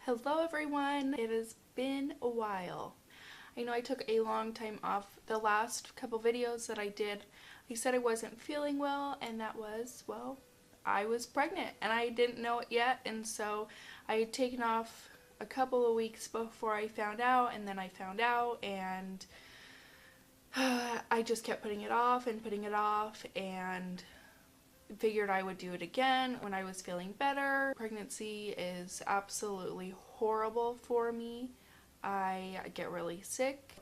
Hello everyone! It has been a while. I know I took a long time off. The last couple videos that I did, I said I wasn't feeling well, and that was, well, I was pregnant and I didn't know it yet, and so I had taken off a couple of weeks before I found out, and then I found out, and I just kept putting it off, and figured I would do it again when I was feeling better. Pregnancy is absolutely horrible for me. I get really sick.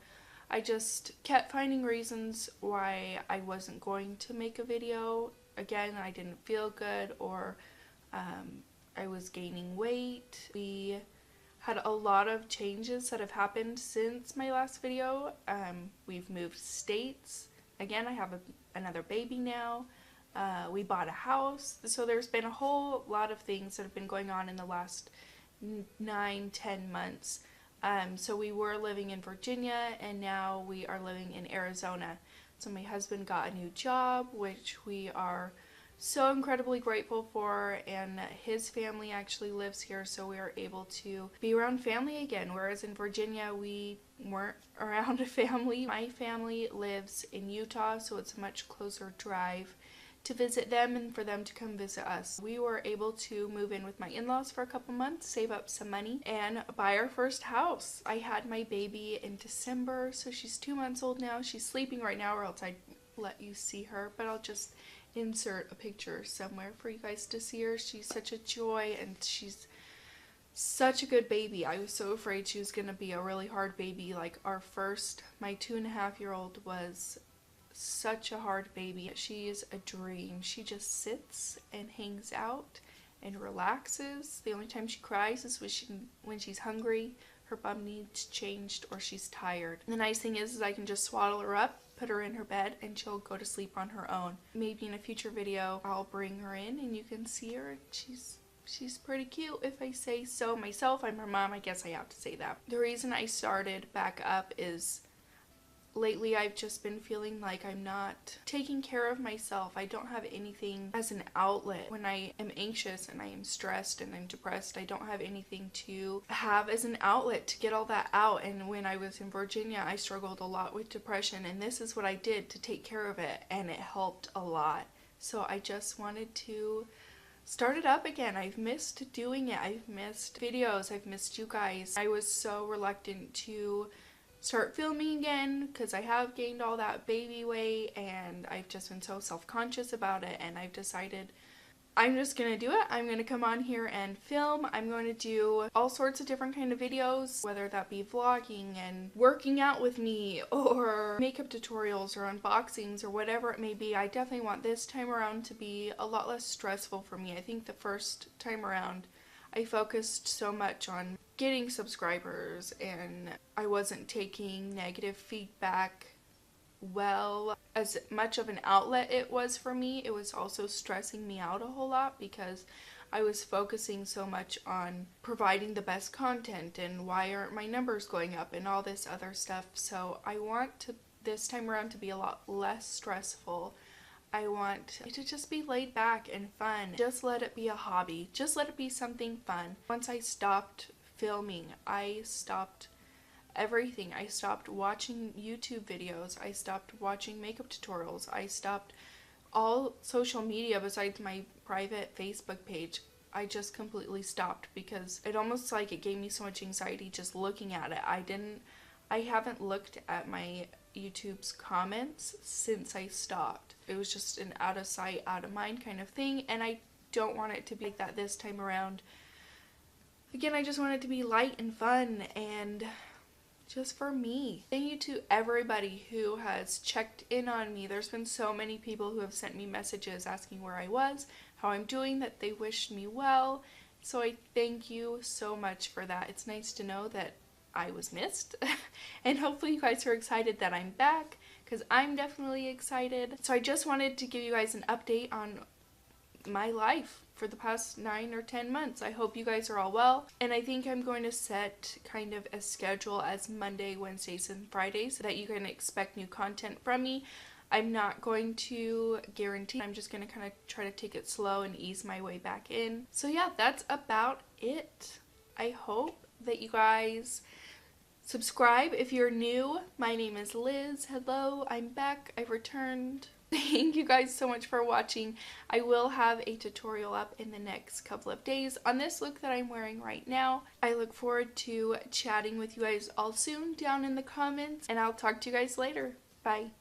I just kept finding reasons why I wasn't going to make a video. Again, I didn't feel good, or I was gaining weight. We had a lot of changes that have happened since my last video. We've moved states. Again, I have another baby now. We bought a house. So there's been a whole lot of things that have been going on in the last 9-10 months. So we were living in Virginia, and now we are living in Arizona. So my husband got a new job, which we are so incredibly grateful for, and his family actually lives here, so we are able to be around family again, whereas in Virginia we weren't around a family. My family lives in Utah, so it's a much closer drive to visit them and for them to come visit us. We were able to move in with my in-laws for a couple months, save up some money, and buy our first house. I had my baby in December, so she's 2 months old now. She's sleeping right now, or else I'd let you see her, but I'll just insert a picture somewhere for you guys to see her. She's such a joy, and she's such a good baby. I was so afraid she was gonna be a really hard baby. Like my 2.5-year-old was such a hard baby. She is a dream. She just sits and hangs out and relaxes. The only time she cries is when she's hungry, her bum needs changed, or she's tired. And the nice thing is I can just swaddle her up, put her in her bed, and she'll go to sleep on her own. Maybe in a future video I'll bring her in and you can see her. She's pretty cute, if I say so myself. I'm her mom, I guess I have to say that. The reason I started back up is lately I've just been feeling like I'm not taking care of myself. I don't have anything as an outlet. When I am anxious and I am stressed and I'm depressed, I don't have anything to have as an outlet to get all that out. And when I was in Virginia, I struggled a lot with depression, and this is what I did to take care of it, and it helped a lot. So I just wanted to start it up again. I've missed doing it. I've missed videos. I've missed you guys. I was so reluctant to start filming again because I have gained all that baby weight, and I've just been so self-conscious about it, and I've decided I'm just gonna do it. I'm gonna come on here and film. I'm going to do all sorts of different kind of videos, whether that be vlogging and working out with me, or makeup tutorials, or unboxings, or whatever it may be. I definitely want this time around to be a lot less stressful for me. I think the first time around I focused so much on getting subscribers, and I wasn't taking negative feedback well. As much of an outlet it was for me, it was also stressing me out a whole lot because I was focusing so much on providing the best content and why aren't my numbers going up and all this other stuff. So I want to this time around to be a lot less stressful. I want it to just be laid back and fun. Just let it be a hobby. Just let it be something fun. Once I stopped filming, I stopped everything. I stopped watching YouTube videos. I stopped watching makeup tutorials. I stopped all social media besides my private Facebook page. I just completely stopped because it almost like it gave me so much anxiety just looking at it. I haven't looked at my YouTube's comments since I stopped. It was just an out of sight, out of mind kind of thing, and I don't want it to be like that this time around. Again, I just want it to be light and fun and just for me. Thank you to everybody who has checked in on me. There's been so many people who have sent me messages asking where I was, how I'm doing, that they wished me well. So I thank you so much for that. It's nice to know that I was missed and hopefully you guys are excited that I'm back, because I'm definitely excited. So I just wanted to give you guys an update on my life for the past 9 or 10 months. I hope you guys are all well, and I think I'm going to set kind of a schedule as Monday, Wednesdays, and Fridays so that you can expect new content from me. I'm not going to guarantee. I'm just going to kind of try to take it slow and ease my way back in. So yeah, that's about it. I hope that you guys subscribe if you're new. My name is Liz. Hello, I'm back. I've returned. Thank you guys so much for watching. I will have a tutorial up in the next couple of days on this look that I'm wearing right now. I look forward to chatting with you guys all soon down in the comments, and I'll talk to you guys later. Bye.